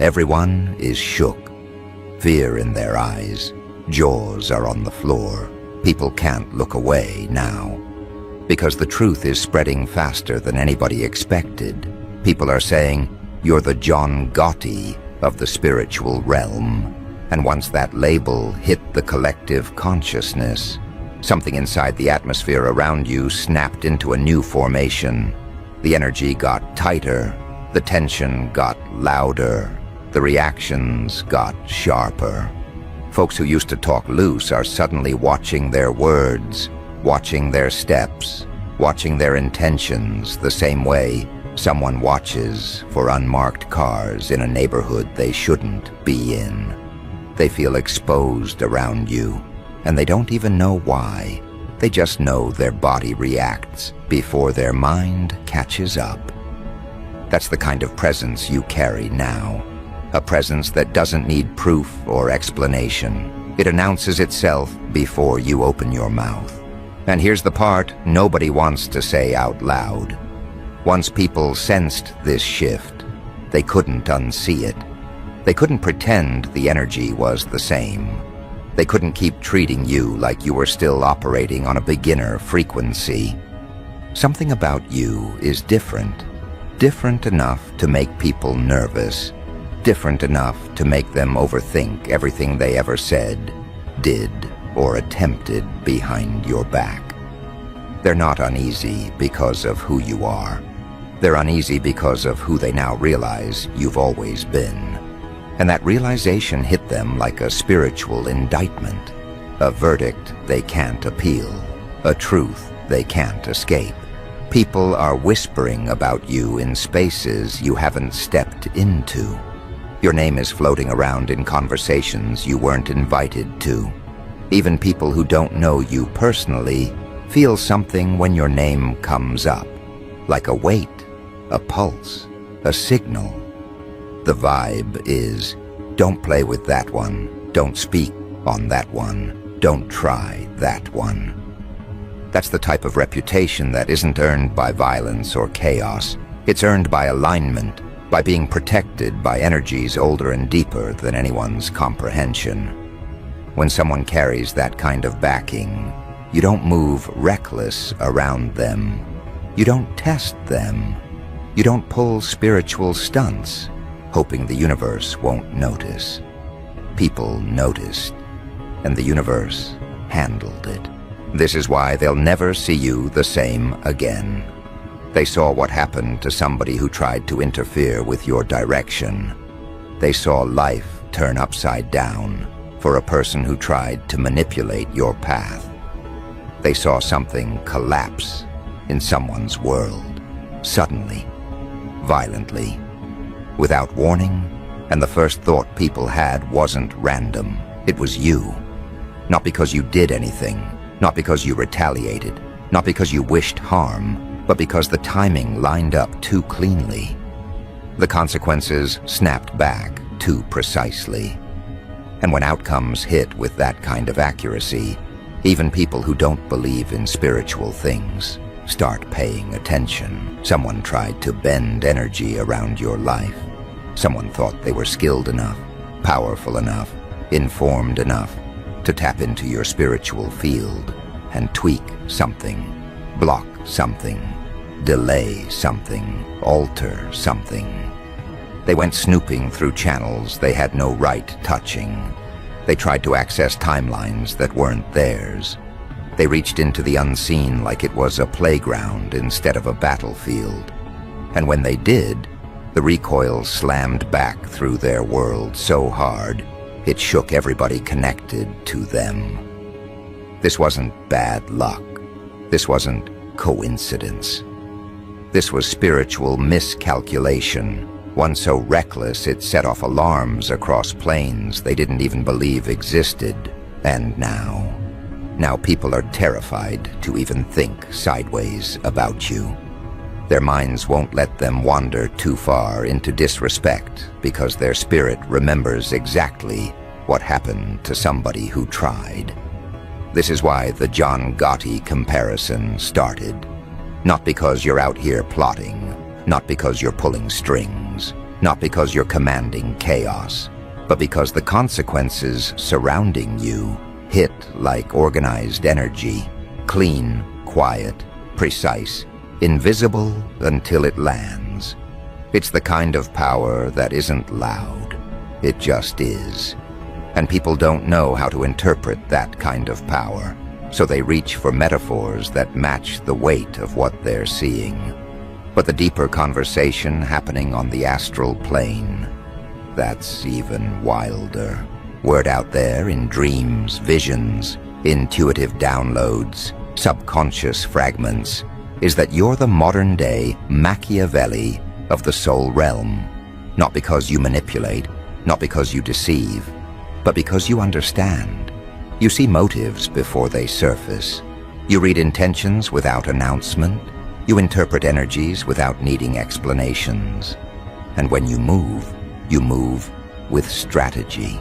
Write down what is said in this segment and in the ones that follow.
Everyone is shook, fear in their eyes, jaws are on the floor. People can't look away now, because the truth is spreading faster than anybody expected. People are saying, "You're the John Gotti of the spiritual realm." And once that label hit the collective consciousness, something inside the atmosphere around you snapped into a new formation. The energy got tighter, the tension got louder, the reactions got sharper. Folks who used to talk loose are suddenly watching their words, watching their steps, watching their intentions the same way someone watches for unmarked cars in a neighborhood they shouldn't be in. They feel exposed around you, and they don't even know why. They just know their body reacts before their mind catches up. That's the kind of presence you carry now. A presence that doesn't need proof or explanation. It announces itself before you open your mouth. And here's the part nobody wants to say out loud. Once people sensed this shift, they couldn't unsee it. They couldn't pretend the energy was the same. They couldn't keep treating you like you were still operating on a beginner frequency. Something about you is different. Different enough to make people nervous. Different enough to make them overthink everything they ever said, did, or attempted behind your back. They're not uneasy because of who you are. They're uneasy because of who they now realize you've always been. And that realization hit them like a spiritual indictment, a verdict they can't appeal, a truth they can't escape. People are whispering about you in spaces you haven't stepped into. Your name is floating around in conversations you weren't invited to. Even people who don't know you personally feel something when your name comes up, like a weight, a pulse, a signal. The vibe is, don't play with that one, don't speak on that one, don't try that one. That's the type of reputation that isn't earned by violence or chaos. It's earned by alignment, by being protected by energies older and deeper than anyone's comprehension. When someone carries that kind of backing, you don't move reckless around them. You don't test them. You don't pull spiritual stunts, hoping the universe won't notice. People noticed, and the universe handled it. This is why they'll never see you the same again. They saw what happened to somebody who tried to interfere with your direction. They saw life turn upside down for a person who tried to manipulate your path. They saw something collapse in someone's world, suddenly, violently, without warning, and the first thought people had wasn't random. It was you. Not because you did anything, not because you retaliated, not because you wished harm, but because the timing lined up too cleanly. The consequences snapped back too precisely. And when outcomes hit with that kind of accuracy, even people who don't believe in spiritual things start paying attention. Someone tried to bend energy around your life. Someone thought they were skilled enough, powerful enough, informed enough to tap into your spiritual field and tweak something, block something, delay something, alter something. They went snooping through channels they had no right touching. They tried to access timelines that weren't theirs. They reached into the unseen like it was a playground instead of a battlefield. And when they did, the recoil slammed back through their world so hard, it shook everybody connected to them. This wasn't bad luck. This wasn't coincidence. This was spiritual miscalculation, one so reckless it set off alarms across planes they didn't even believe existed. And now people are terrified to even think sideways about you. Their minds won't let them wander too far into disrespect because their spirit remembers exactly what happened to somebody who tried. This is why the John Gotti comparison started. Not because you're out here plotting, not because you're pulling strings, not because you're commanding chaos, but because the consequences surrounding you hit like organized energy, clean, quiet, precise, invisible until it lands. It's the kind of power that isn't loud, it just is. And people don't know how to interpret that kind of power, so they reach for metaphors that match the weight of what they're seeing. But the deeper conversation happening on the astral plane, that's even wilder. Word out there in dreams, visions, intuitive downloads, subconscious fragments, is that you're the modern-day Machiavelli of the soul realm. Not because you manipulate, not because you deceive, but because you understand. You see motives before they surface. You read intentions without announcement. You interpret energies without needing explanations. And when you move with strategy.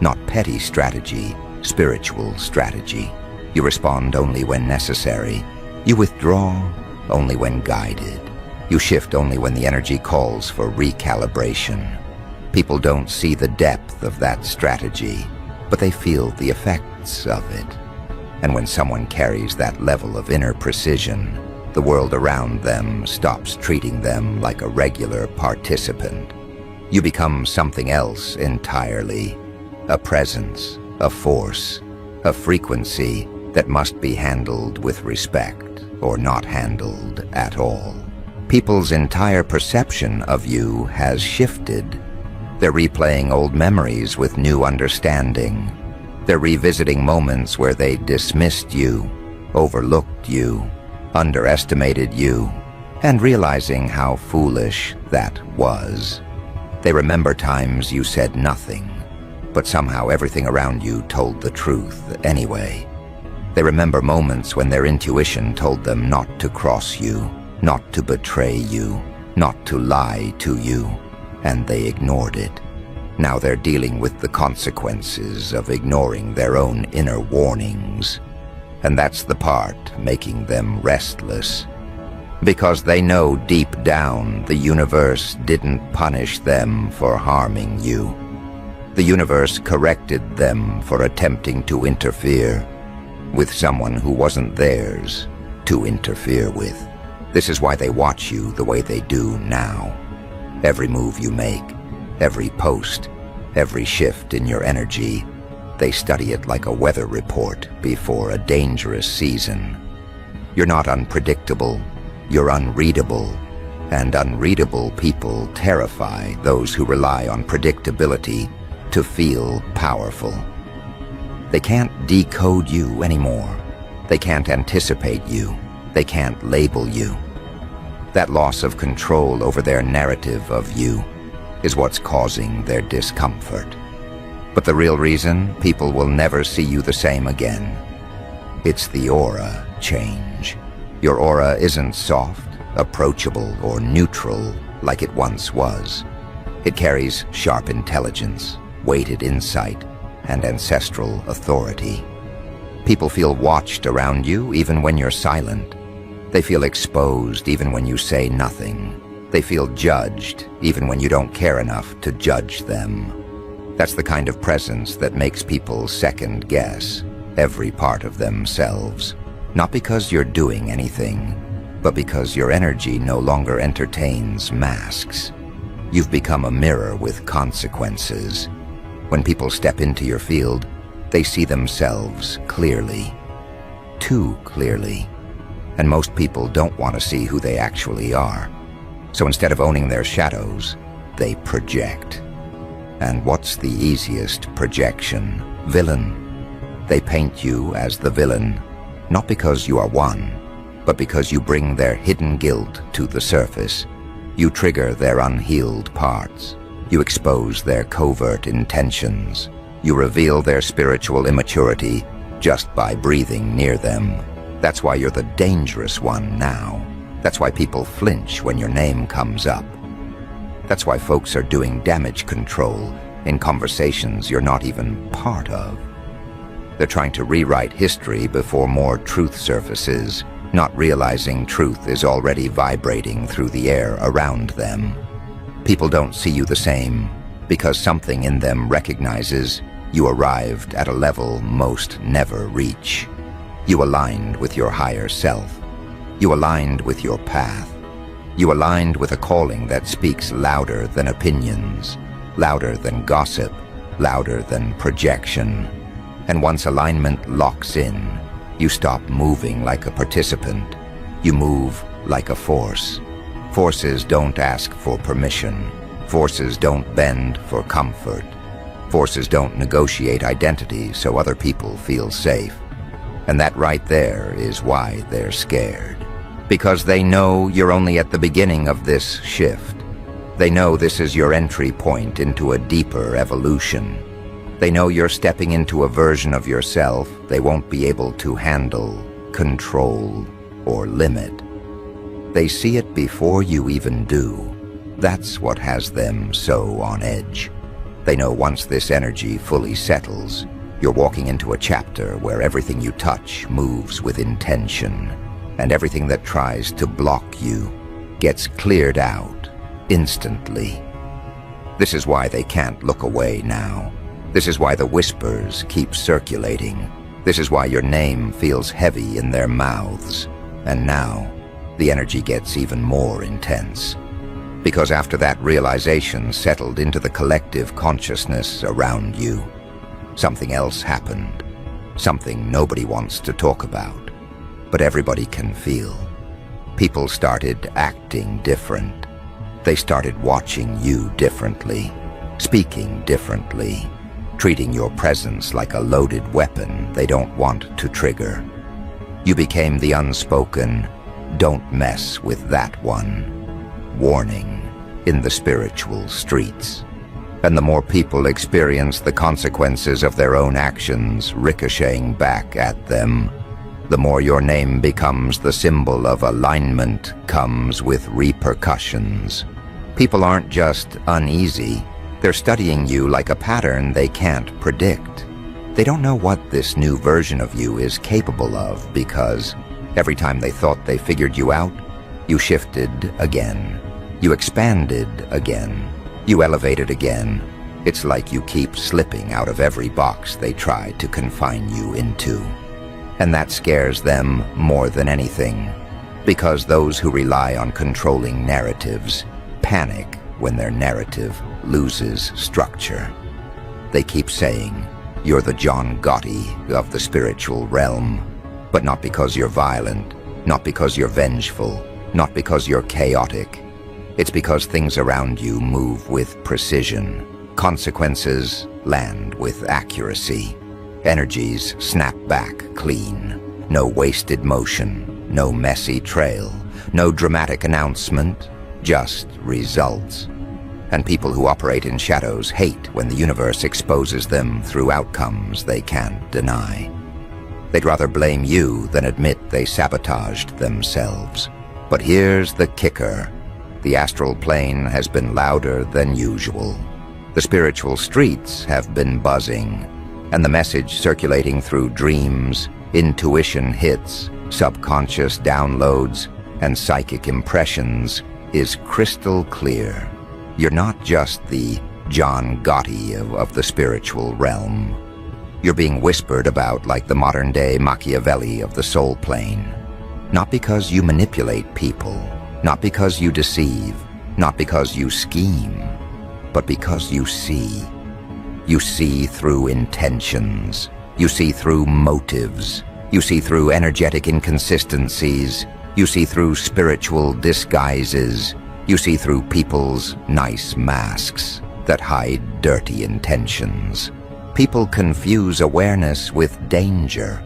Not petty strategy, spiritual strategy. You respond only when necessary. You withdraw only when guided. You shift only when the energy calls for recalibration. People don't see the depth of that strategy, but they feel the effects of it. And when someone carries that level of inner precision, the world around them stops treating them like a regular participant. You become something else entirely. A presence, a force, a frequency that must be handled with respect or not handled at all. People's entire perception of you has shifted. They're replaying old memories with new understanding. They're revisiting moments where they dismissed you, overlooked you, underestimated you, and realizing how foolish that was. They remember times you said nothing, but somehow everything around you told the truth anyway. They remember moments when their intuition told them not to cross you, not to betray you, not to lie to you, and they ignored it. Now they're dealing with the consequences of ignoring their own inner warnings. And that's the part making them restless. Because they know deep down the universe didn't punish them for harming you. The universe corrected them for attempting to interfere with someone who wasn't theirs to interfere with. This is why they watch you the way they do now. Every move you make, every post, every shift in your energy, they study it like a weather report before a dangerous season. You're not unpredictable, you're unreadable, and unreadable people terrify those who rely on predictability to feel powerful. They can't decode you anymore. They can't anticipate you. They can't label you. That loss of control over their narrative of you is what's causing their discomfort. But the real reason people will never see you the same again, it's the aura change. Your aura isn't soft, approachable, or neutral like it once was. It carries sharp intelligence, weighted insight, and ancestral authority. People feel watched around you even when you're silent. They feel exposed even when you say nothing. They feel judged even when you don't care enough to judge them. That's the kind of presence that makes people second guess every part of themselves. Not because you're doing anything, but because your energy no longer entertains masks. You've become a mirror with consequences. When people step into your field, they see themselves clearly. Too clearly. And most people don't want to see who they actually are. So instead of owning their shadows, they project. And what's the easiest projection? Villain. They paint you as the villain, not because you are one, but because you bring their hidden guilt to the surface. You trigger their unhealed parts. You expose their covert intentions. You reveal their spiritual immaturity just by breathing near them. That's why you're the dangerous one now. That's why people flinch when your name comes up. That's why folks are doing damage control in conversations you're not even part of. They're trying to rewrite history before more truth surfaces, not realizing truth is already vibrating through the air around them. People don't see you the same because something in them recognizes you arrived at a level most never reach. You aligned with your higher self. You aligned with your path. You aligned with a calling that speaks louder than opinions, louder than gossip, louder than projection. And once alignment locks in, you stop moving like a participant. You move like a force. Forces don't ask for permission. Forces don't bend for comfort. Forces don't negotiate identity so other people feel safe. And that right there is why they're scared. Because they know you're only at the beginning of this shift. They know this is your entry point into a deeper evolution. They know you're stepping into a version of yourself they won't be able to handle, control, or limit. They see it before you even do. That's what has them so on edge. They know once this energy fully settles, you're walking into a chapter where everything you touch moves with intention, and everything that tries to block you gets cleared out instantly. This is why they can't look away now. This is why the whispers keep circulating. This is why your name feels heavy in their mouths. And now, the energy gets even more intense. Because after that realization settled into the collective consciousness around you, something else happened. Something nobody wants to talk about, but everybody can feel. People started acting different. They started watching you differently, speaking differently, treating your presence like a loaded weapon they don't want to trigger. You became the unspoken, "Don't mess with that one" warning in the spiritual streets. And the more people experience the consequences of their own actions ricocheting back at them, the more your name becomes the symbol of alignment comes with repercussions. People aren't just uneasy. They're studying you like a pattern they can't predict. They don't know what this new version of you is capable of because every time they thought they figured you out, you shifted again. You expanded again. You elevated again. It's like you keep slipping out of every box they try to confine you into. And that scares them more than anything, because those who rely on controlling narratives panic when their narrative loses structure. They keep saying, "You're the John Gotti of the spiritual realm," but not because you're violent, not because you're vengeful, not because you're chaotic. It's because things around you move with precision. Consequences land with accuracy. Energies snap back clean. No wasted motion, no messy trail, no dramatic announcement, just results. And people who operate in shadows hate when the universe exposes them through outcomes they can't deny. They'd rather blame you than admit they sabotaged themselves. But here's the kicker. The astral plane has been louder than usual. The spiritual streets have been buzzing, and the message circulating through dreams, intuition hits, subconscious downloads, and psychic impressions is crystal clear. You're not just the John Gotti of the spiritual realm. You're being whispered about like the modern-day Machiavelli of the soul plane. Not because you manipulate people, not because you deceive, not because you scheme, but because you see. You see through intentions. You see through motives. You see through energetic inconsistencies. You see through spiritual disguises. You see through people's nice masks that hide dirty intentions. People confuse awareness with danger.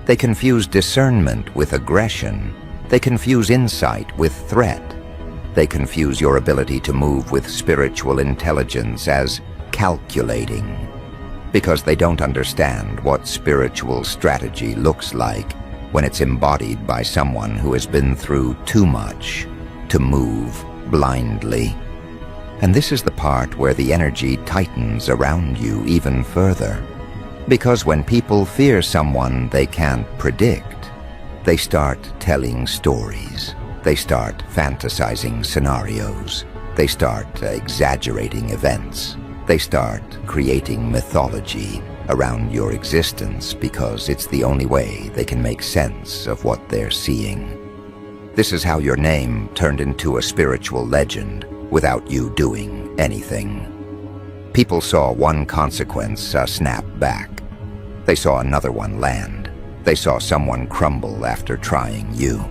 They confuse discernment with aggression. They confuse insight with threat. They confuse your ability to move with spiritual intelligence as calculating, because they don't understand what spiritual strategy looks like when it's embodied by someone who has been through too much to move blindly. And this is the part where the energy tightens around you even further. Because when people fear someone they can't predict, they start telling stories. They start fantasizing scenarios. They start exaggerating events. They start creating mythology around your existence because it's the only way they can make sense of what they're seeing. This is how your name turned into a spiritual legend without you doing anything. People saw one consequence snap back. They saw another one land. They saw someone crumble after trying you.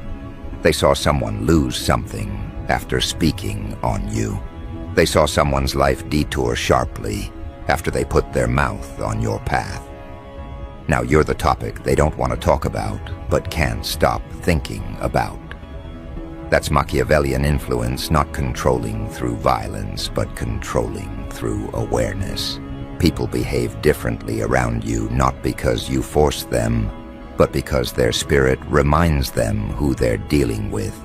They saw someone lose something after speaking on you. They saw someone's life detour sharply after they put their mouth on your path. Now you're the topic they don't want to talk about, but can't stop thinking about. That's Machiavellian influence, not controlling through violence, but controlling through awareness. People behave differently around you, not because you force them, but because their spirit reminds them who they're dealing with.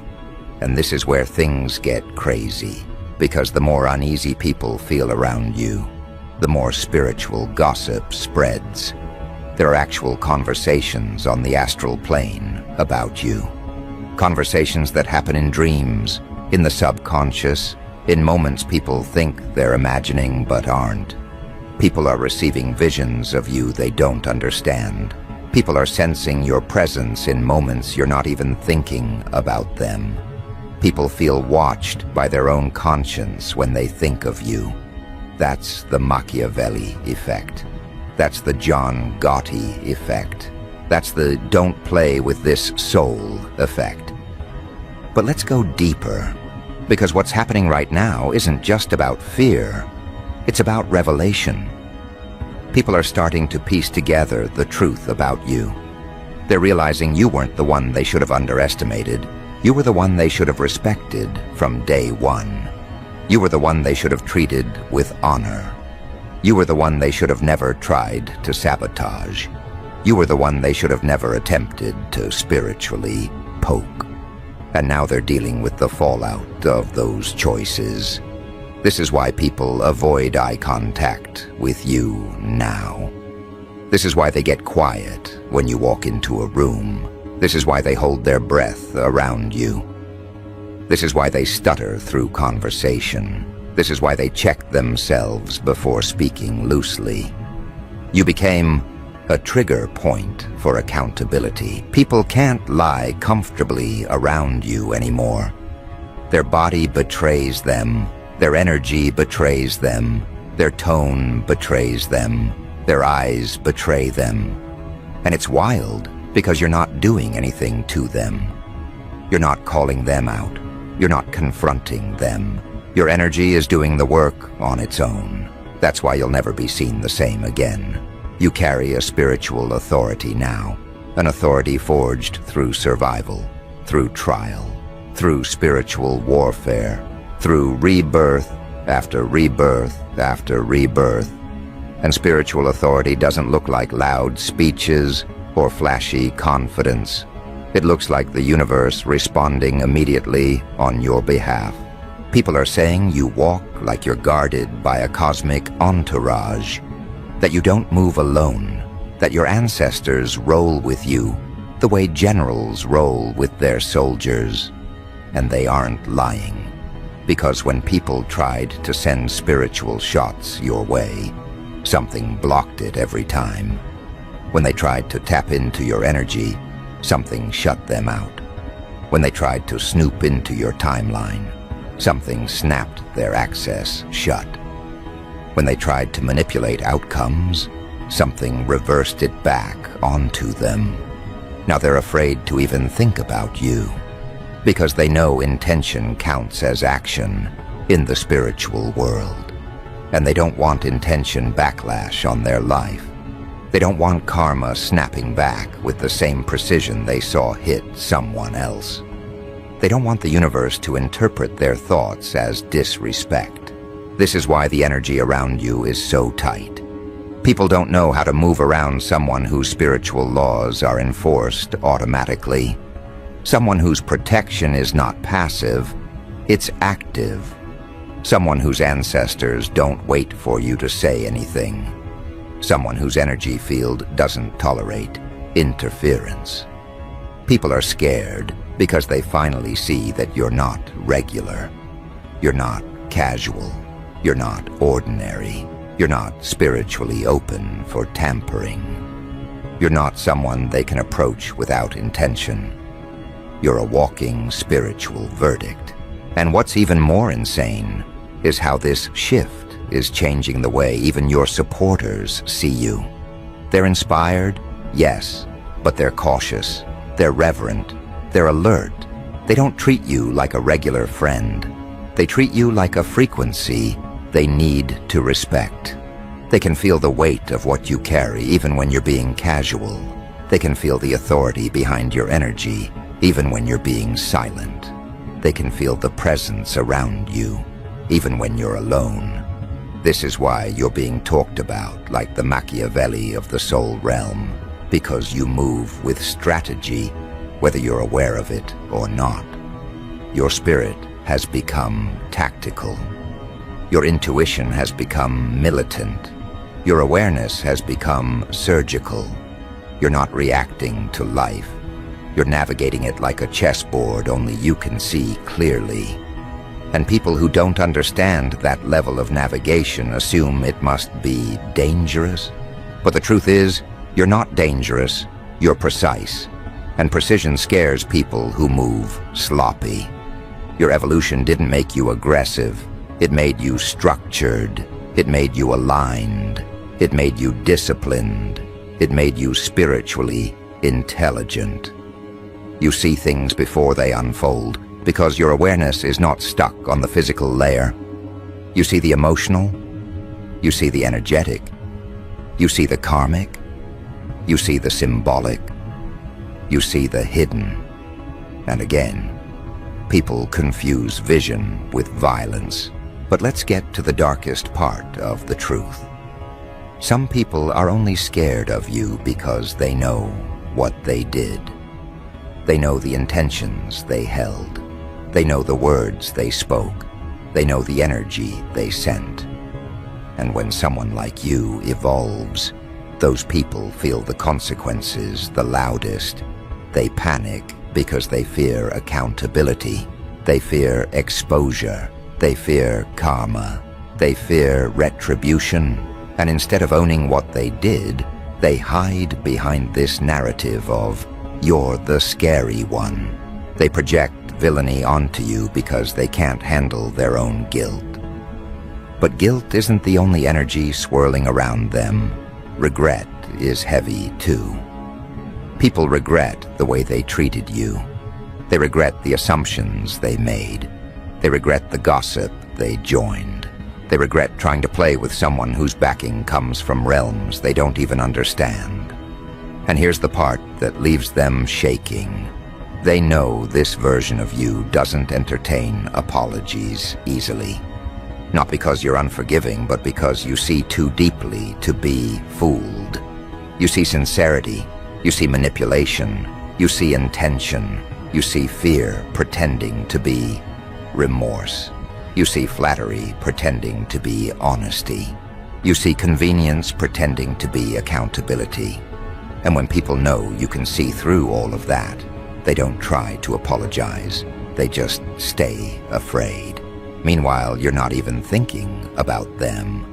And this is where things get crazy, because the more uneasy people feel around you, the more spiritual gossip spreads. There are actual conversations on the astral plane about you. Conversations that happen in dreams, in the subconscious, in moments people think they're imagining but aren't. People are receiving visions of you they don't understand. People are sensing your presence in moments you're not even thinking about them. People feel watched by their own conscience when they think of you. That's the Machiavelli effect. That's the John Gotti effect. That's the don't play with this soul effect. But let's go deeper, because what's happening right now isn't just about fear. It's about revelation. People are starting to piece together the truth about you. They're realizing you weren't the one they should have underestimated. You were the one they should have respected from day one. You were the one they should have treated with honor. You were the one they should have never tried to sabotage. You were the one they should have never attempted to spiritually poke. And now they're dealing with the fallout of those choices. This is why people avoid eye contact with you now. This is why they get quiet when you walk into a room. This is why they hold their breath around you. This is why they stutter through conversation. This is why they check themselves before speaking loosely. You became a trigger point for accountability. People can't lie comfortably around you anymore. Their body betrays them. Their energy betrays them. Their tone betrays them. Their eyes betray them. And it's wild because you're not doing anything to them. You're not calling them out. You're not confronting them. Your energy is doing the work on its own. That's why you'll never be seen the same again. You carry a spiritual authority now, an authority forged through survival, through trial, through spiritual warfare, through rebirth after rebirth after rebirth. And spiritual authority doesn't look like loud speeches or flashy confidence. It looks like the universe responding immediately on your behalf. People are saying you walk like you're guarded by a cosmic entourage, that you don't move alone, that your ancestors roll with you the way generals roll with their soldiers. And they aren't lying, because when people tried to send spiritual shots your way, something blocked it every time. When they tried to tap into your energy, something shut them out. When they tried to snoop into your timeline, something snapped their access shut. When they tried to manipulate outcomes, something reversed it back onto them. Now they're afraid to even think about you, because they know intention counts as action in the spiritual world. And they don't want intention backlash on their life. They don't want karma snapping back with the same precision they saw hit someone else. They don't want the universe to interpret their thoughts as disrespect. This is why the energy around you is so tight. People don't know how to move around someone whose spiritual laws are enforced automatically. Someone whose protection is not passive, it's active. Someone whose ancestors don't wait for you to say anything. Someone whose energy field doesn't tolerate interference. People are scared because they finally see that you're not regular. You're not casual. You're not ordinary. You're not spiritually open for tampering. You're not someone they can approach without intention. You're a walking spiritual verdict. And what's even more insane is how this shift is changing the way even your supporters see you. They're inspired, yes, but they're cautious, they're reverent, they're alert. They don't treat you like a regular friend. They treat you like a frequency they need to respect. They can feel the weight of what you carry even when you're being casual. They can feel the authority behind your energy even when you're being silent. They can feel the presence around you even when you're alone. This is why you're being talked about like the Machiavelli of the soul realm, because you move with strategy, whether you're aware of it or not. Your spirit has become tactical. Your intuition has become militant. Your awareness has become surgical. You're not reacting to life. You're navigating it like a chessboard only you can see clearly. And people who don't understand that level of navigation assume it must be dangerous. But the truth is, you're not dangerous, you're precise. And precision scares people who move sloppy. Your evolution didn't make you aggressive. It made you structured. It made you aligned. It made you disciplined. It made you spiritually intelligent. You see things before they unfold because your awareness is not stuck on the physical layer. You see the emotional. You see the energetic. You see the karmic. You see the symbolic. You see the hidden. And again, people confuse vision with violence. But let's get to the darkest part of the truth. Some people are only scared of you because they know what they did. They know the intentions they held. They know the words they spoke. They know the energy they sent. And when someone like you evolves, those people feel the consequences the loudest. They panic because they fear accountability. They fear exposure. They fear karma. They fear retribution. And instead of owning what they did, they hide behind this narrative of, "You're the scary one." They project villainy onto you because they can't handle their own guilt. But guilt isn't the only energy swirling around them. Regret is heavy too. People regret the way they treated you. They regret the assumptions they made. They regret the gossip they joined. They regret trying to play with someone whose backing comes from realms they don't even understand. And here's the part that leaves them shaking. They know this version of you doesn't entertain apologies easily. Not because you're unforgiving, but because you see too deeply to be fooled. You see sincerity. You see manipulation. You see intention. You see fear pretending to be remorse. You see flattery pretending to be honesty. You see convenience pretending to be accountability. And when people know you can see through all of that, they don't try to apologize. They just stay afraid. Meanwhile, you're not even thinking about them.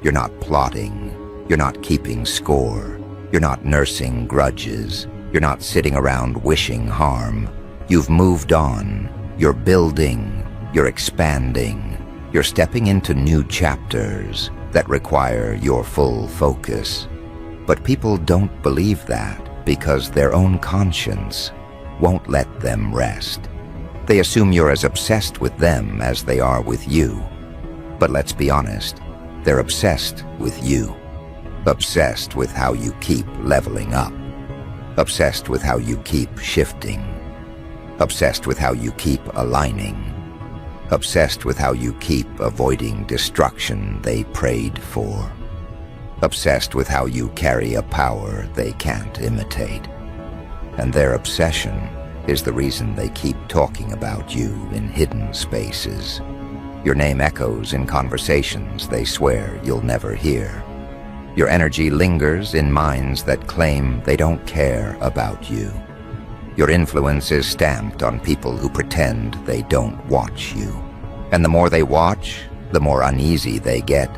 You're not plotting. You're not keeping score. You're not nursing grudges. You're not sitting around wishing harm. You've moved on. You're building. You're expanding. You're stepping into new chapters that require your full focus. But people don't believe that because their own conscience won't let them rest. They assume you're as obsessed with them as they are with you. But let's be honest, they're obsessed with you. Obsessed with how you keep leveling up. Obsessed with how you keep shifting. Obsessed with how you keep aligning. Obsessed with how you keep avoiding destruction they prayed for. Obsessed with how you carry a power they can't imitate. And their obsession is the reason they keep talking about you in hidden spaces. Your name echoes in conversations they swear you'll never hear. Your energy lingers in minds that claim they don't care about you. Your influence is stamped on people who pretend they don't watch you. And the more they watch, the more uneasy they get.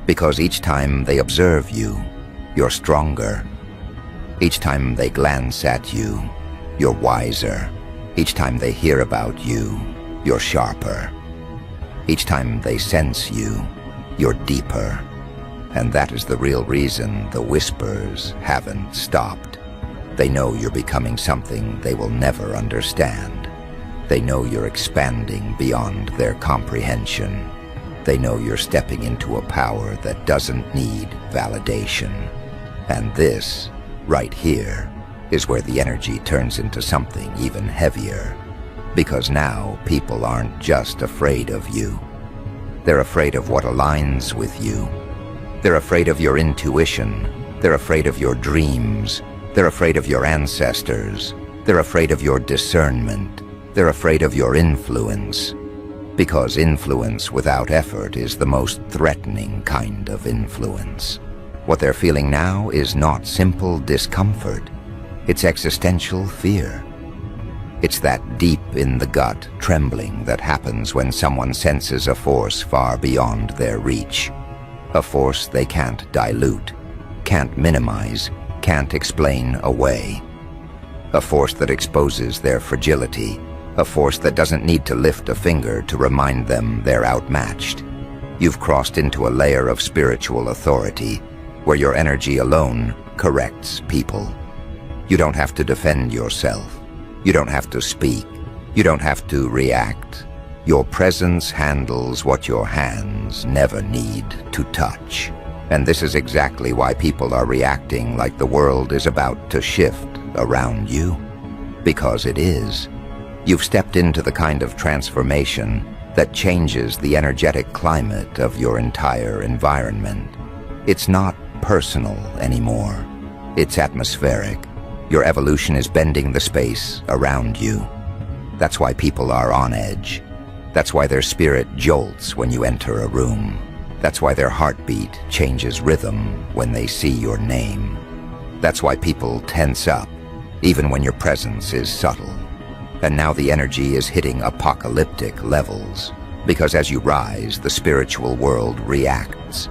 Because each time they observe you, you're stronger. Each time they glance at you, you're wiser. Each time they hear about you, you're sharper. Each time they sense you, you're deeper. And that is the real reason the whispers haven't stopped. They know you're becoming something they will never understand. They know you're expanding beyond their comprehension. They know you're stepping into a power that doesn't need validation. And this, right here, is where the energy turns into something even heavier. Because now people aren't just afraid of you. They're afraid of what aligns with you. They're afraid of your intuition. They're afraid of your dreams. They're afraid of your ancestors. They're afraid of your discernment. They're afraid of your influence. Because influence without effort is the most threatening kind of influence. What they're feeling now is not simple discomfort. It's existential fear. It's that deep in the gut trembling that happens when someone senses a force far beyond their reach. A force they can't dilute, can't minimize, can't explain away. A force that exposes their fragility. A force that doesn't need to lift a finger to remind them they're outmatched. You've crossed into a layer of spiritual authority where your energy alone corrects people. You don't have to defend yourself. You don't have to speak. You don't have to react. Your presence handles what your hands never need to touch. And this is exactly why people are reacting like the world is about to shift around you. Because it is. You've stepped into the kind of transformation that changes the energetic climate of your entire environment. It's not personal anymore. It's atmospheric. Your evolution is bending the space around you. That's why people are on edge. That's why their spirit jolts when you enter a room. That's why their heartbeat changes rhythm when they see your name. That's why people tense up, even when your presence is subtle. And now the energy is hitting apocalyptic levels, because as you rise, the spiritual world reacts.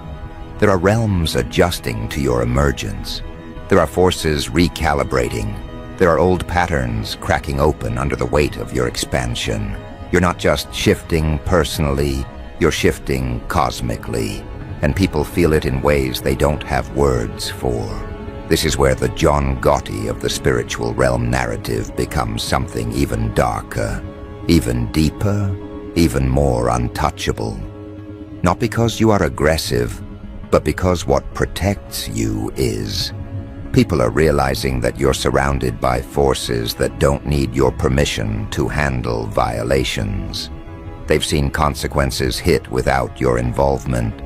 There are realms adjusting to your emergence. There are forces recalibrating. There are old patterns cracking open under the weight of your expansion. You're not just shifting personally, you're shifting cosmically, and people feel it in ways they don't have words for. This is where the John Gotti of the spiritual realm narrative becomes something even darker, even deeper, even more untouchable. Not because you are aggressive, but because what protects you is. People are realizing that you're surrounded by forces that don't need your permission to handle violations. They've seen consequences hit without your involvement.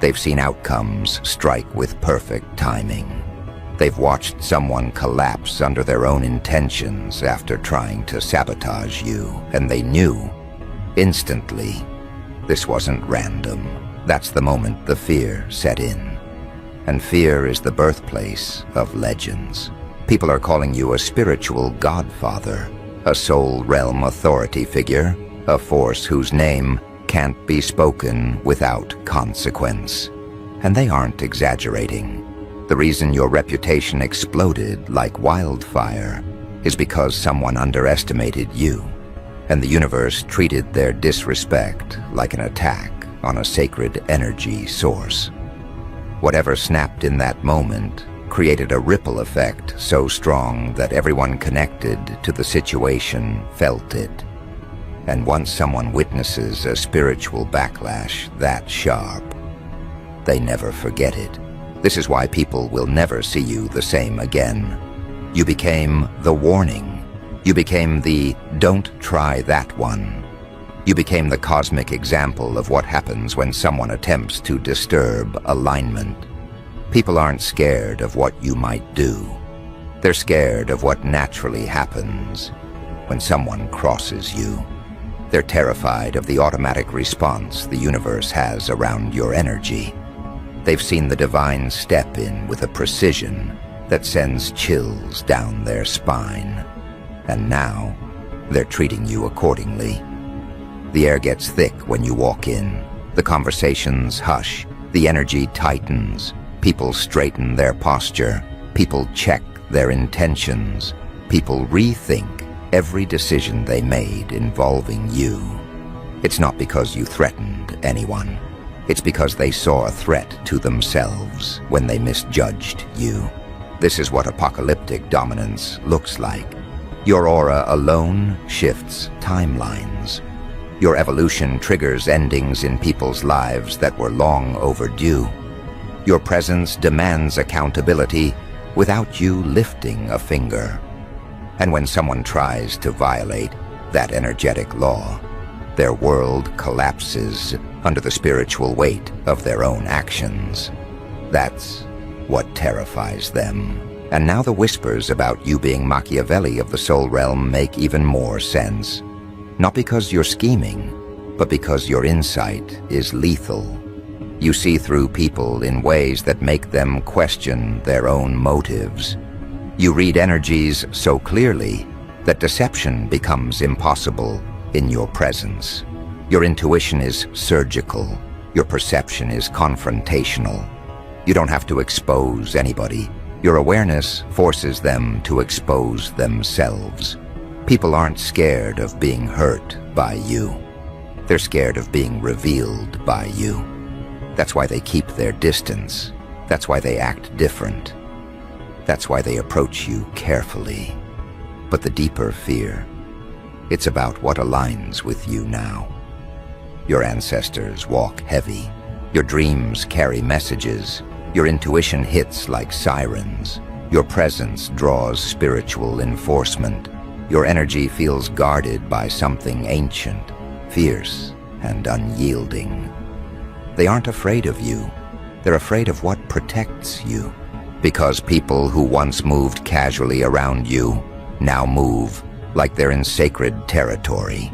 They've seen outcomes strike with perfect timing. They've watched someone collapse under their own intentions after trying to sabotage you, and they knew, instantly, this wasn't random. That's the moment the fear set in. And fear is the birthplace of legends. People are calling you a spiritual godfather, a soul realm authority figure, a force whose name can't be spoken without consequence. And they aren't exaggerating. The reason your reputation exploded like wildfire is because someone underestimated you, and the universe treated their disrespect like an attack on a sacred energy source. Whatever snapped in that moment created a ripple effect so strong that everyone connected to the situation felt it. And once someone witnesses a spiritual backlash that sharp, they never forget it. This is why people will never see you the same again. You became the warning. You became the "don't try that one." You became the cosmic example of what happens when someone attempts to disturb alignment. People aren't scared of what you might do. They're scared of what naturally happens when someone crosses you. They're terrified of the automatic response the universe has around your energy. They've seen the divine step in with a precision that sends chills down their spine. And now, they're treating you accordingly. The air gets thick when you walk in. The conversations hush. The energy tightens. People straighten their posture. People check their intentions. People rethink every decision they made involving you. It's not because you threatened anyone. It's because they saw a threat to themselves when they misjudged you. This is what apocalyptic dominance looks like. Your aura alone shifts timelines. Your evolution triggers endings in people's lives that were long overdue. Your presence demands accountability without you lifting a finger. And when someone tries to violate that energetic law, their world collapses under the spiritual weight of their own actions. That's what terrifies them. And now the whispers about you being Machiavelli of the soul realm make even more sense. Not because you're scheming, but because your insight is lethal. You see through people in ways that make them question their own motives. You read energies so clearly that deception becomes impossible in your presence. Your intuition is surgical. Your perception is confrontational. You don't have to expose anybody. Your awareness forces them to expose themselves. People aren't scared of being hurt by you. They're scared of being revealed by you. That's why they keep their distance. That's why they act different. That's why they approach you carefully. But the deeper fear, it's about what aligns with you now. Your ancestors walk heavy. Your dreams carry messages. Your intuition hits like sirens. Your presence draws spiritual enforcement. Your energy feels guarded by something ancient, fierce, and unyielding. They aren't afraid of you. They're afraid of what protects you. Because people who once moved casually around you now move like they're in sacred territory.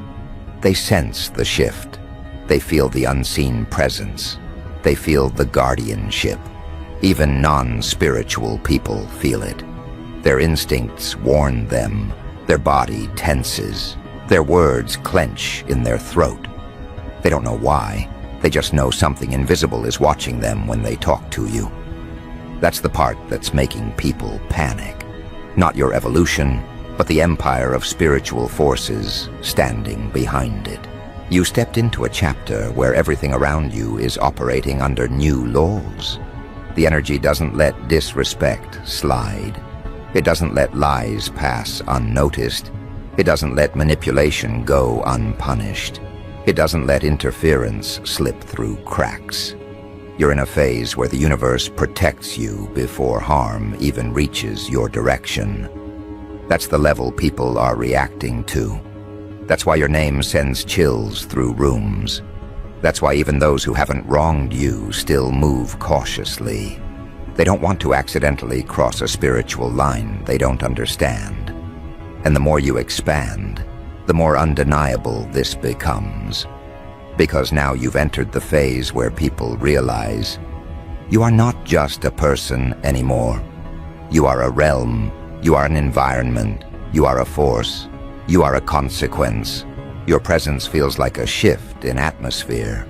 They sense the shift. They feel the unseen presence. They feel the guardianship. Even non-spiritual people feel it. Their instincts warn them. Their body tenses. Their words clench in their throat. They don't know why. They just know something invisible is watching them when they talk to you. That's the part that's making people panic. Not your evolution, but the empire of spiritual forces standing behind it. You stepped into a chapter where everything around you is operating under new laws. The energy doesn't let disrespect slide. It doesn't let lies pass unnoticed. It doesn't let manipulation go unpunished. It doesn't let interference slip through cracks. You're in a phase where the universe protects you before harm even reaches your direction. That's the level people are reacting to. That's why your name sends chills through rooms. That's why even those who haven't wronged you still move cautiously. They don't want to accidentally cross a spiritual line they don't understand. And the more you expand, the more undeniable this becomes. Because now you've entered the phase where people realize you are not just a person anymore. You are a realm. You are an environment. You are a force. You are a consequence. Your presence feels like a shift in atmosphere.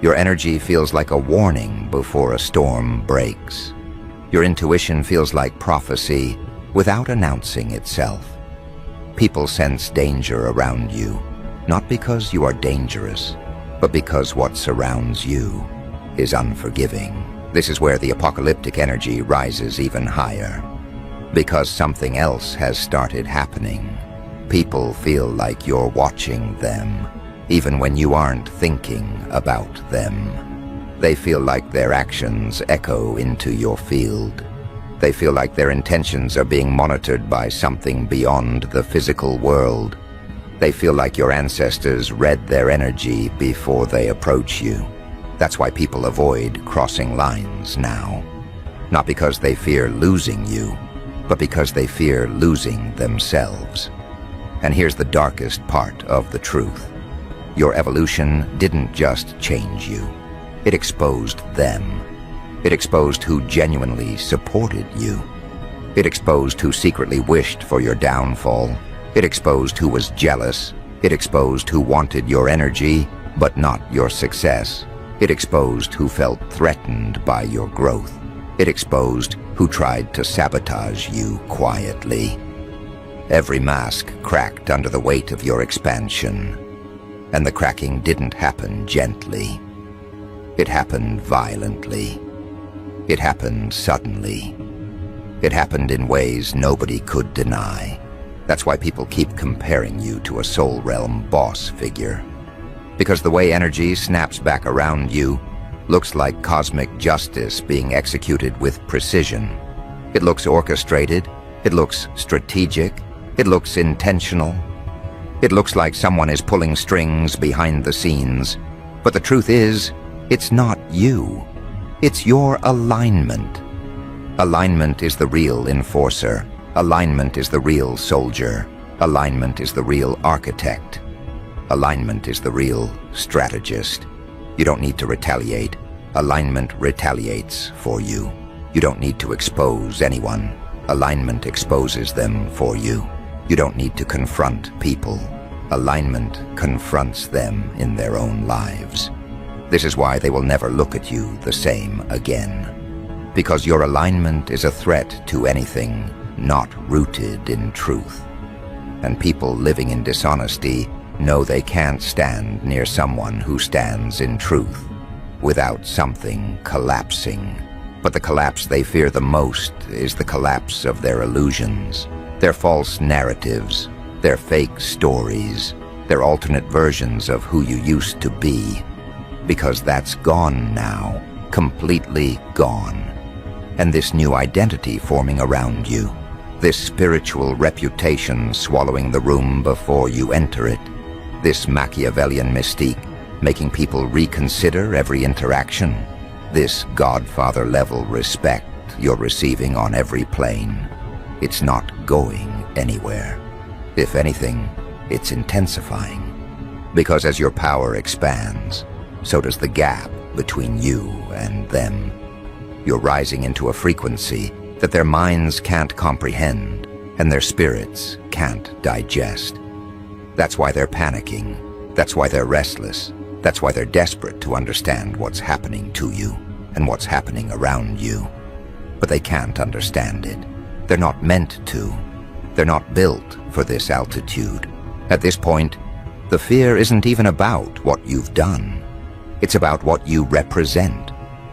Your energy feels like a warning before a storm breaks. Your intuition feels like prophecy without announcing itself. People sense danger around you, not because you are dangerous, but because what surrounds you is unforgiving. This is where the apocalyptic energy rises even higher. Because something else has started happening. People feel like you're watching them, even when you aren't thinking about them. They feel like their actions echo into your field. They feel like their intentions are being monitored by something beyond the physical world. They feel like your ancestors read their energy before they approach you. That's why people avoid crossing lines now. Not because they fear losing you, but because they fear losing themselves. And here's the darkest part of the truth. Your evolution didn't just change you. It exposed them. It exposed who genuinely supported you. It exposed who secretly wished for your downfall. It exposed who was jealous, It exposed who wanted your energy, but not your success. It exposed who felt threatened by your growth. It exposed who tried to sabotage you quietly. Every mask cracked under the weight of your expansion, and the cracking didn't happen gently. It happened violently. It happened suddenly. It happened in ways nobody could deny. That's why people keep comparing you to a soul realm boss figure. Because the way energy snaps back around you looks like cosmic justice being executed with precision. It looks orchestrated. It looks strategic. It looks intentional. It looks like someone is pulling strings behind the scenes. But the truth is, it's not you. It's your alignment. Alignment is the real enforcer. Alignment is the real soldier. Alignment is the real architect. Alignment is the real strategist. You don't need to retaliate. Alignment retaliates for you. You don't need to expose anyone. Alignment exposes them for you. You don't need to confront people. Alignment confronts them in their own lives. This is why they will never look at you the same again. Because your alignment is a threat to anything not rooted in truth. And people living in dishonesty know they can't stand near someone who stands in truth without something collapsing. But the collapse they fear the most is the collapse of their illusions, their false narratives, their fake stories, their alternate versions of who you used to be. Because that's gone now, completely gone. And this new identity forming around you, this spiritual reputation swallowing the room before you enter it, this Machiavellian mystique making people reconsider every interaction, this Godfather-level respect you're receiving on every plane, it's not going anywhere. If anything, it's intensifying. Because as your power expands, so does the gap between you and them. You're rising into a frequency that their minds can't comprehend and their spirits can't digest. That's why they're panicking. That's why they're restless. That's why they're desperate to understand what's happening to you and what's happening around you. But they can't understand it. They're not meant to. They're not built for this altitude. At this point, the fear isn't even about what you've done. It's about what you represent.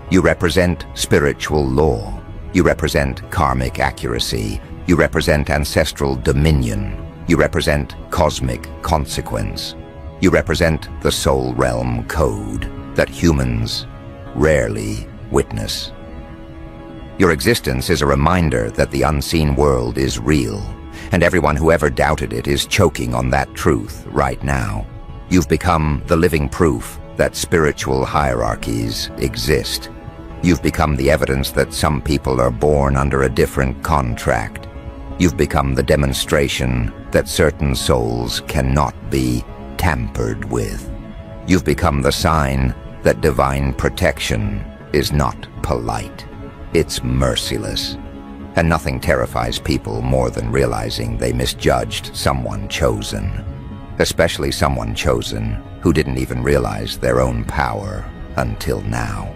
You represent spiritual law. You represent karmic accuracy. You represent ancestral dominion. You represent cosmic consequence. You represent the soul realm code that humans rarely witness. Your existence is a reminder that the unseen world is real, and everyone who ever doubted it is choking on that truth right now. You've become the living proof that spiritual hierarchies exist. You've become the evidence that some people are born under a different contract. You've become the demonstration that certain souls cannot be tampered with. You've become the sign that divine protection is not polite. It's merciless. And nothing terrifies people more than realizing they misjudged someone chosen. Especially someone chosen who didn't even realize their own power until now.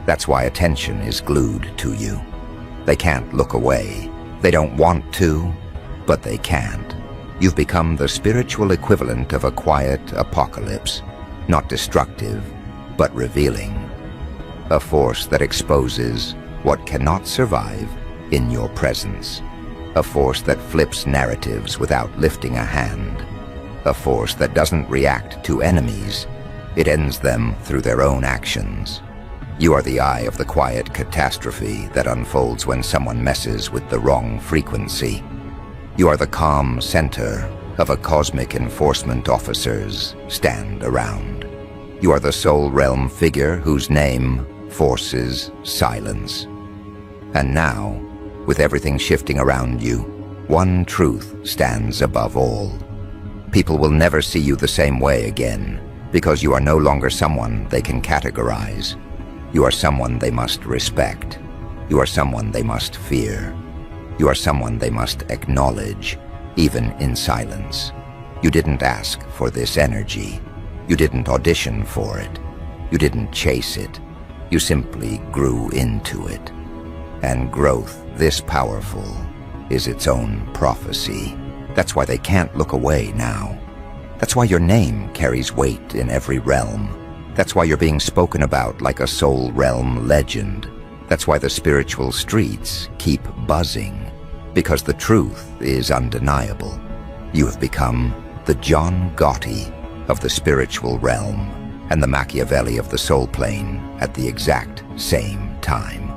That's why attention is glued to you. They can't look away. They don't want to, but they can't. You've become the spiritual equivalent of a quiet apocalypse, not destructive, but revealing. A force that exposes what cannot survive in your presence. A force that flips narratives without lifting a hand. A force that doesn't react to enemies. It ends them through their own actions. You are the eye of the quiet catastrophe that unfolds when someone messes with the wrong frequency. You are the calm center of a cosmic enforcement officer's stand around. You are the soul realm figure whose name forces silence. And now, with everything shifting around you, one truth stands above all. People will never see you the same way again, because you are no longer someone they can categorize. You are someone they must respect. You are someone they must fear. You are someone they must acknowledge, even in silence. You didn't ask for this energy. You didn't audition for it. You didn't chase it. You simply grew into it. And growth this powerful is its own prophecy. That's why they can't look away now. That's why your name carries weight in every realm. That's why you're being spoken about like a soul realm legend. That's why the spiritual streets keep buzzing. Because the truth is undeniable. You have become the John Gotti of the spiritual realm and the Machiavelli of the soul plane at the exact same time.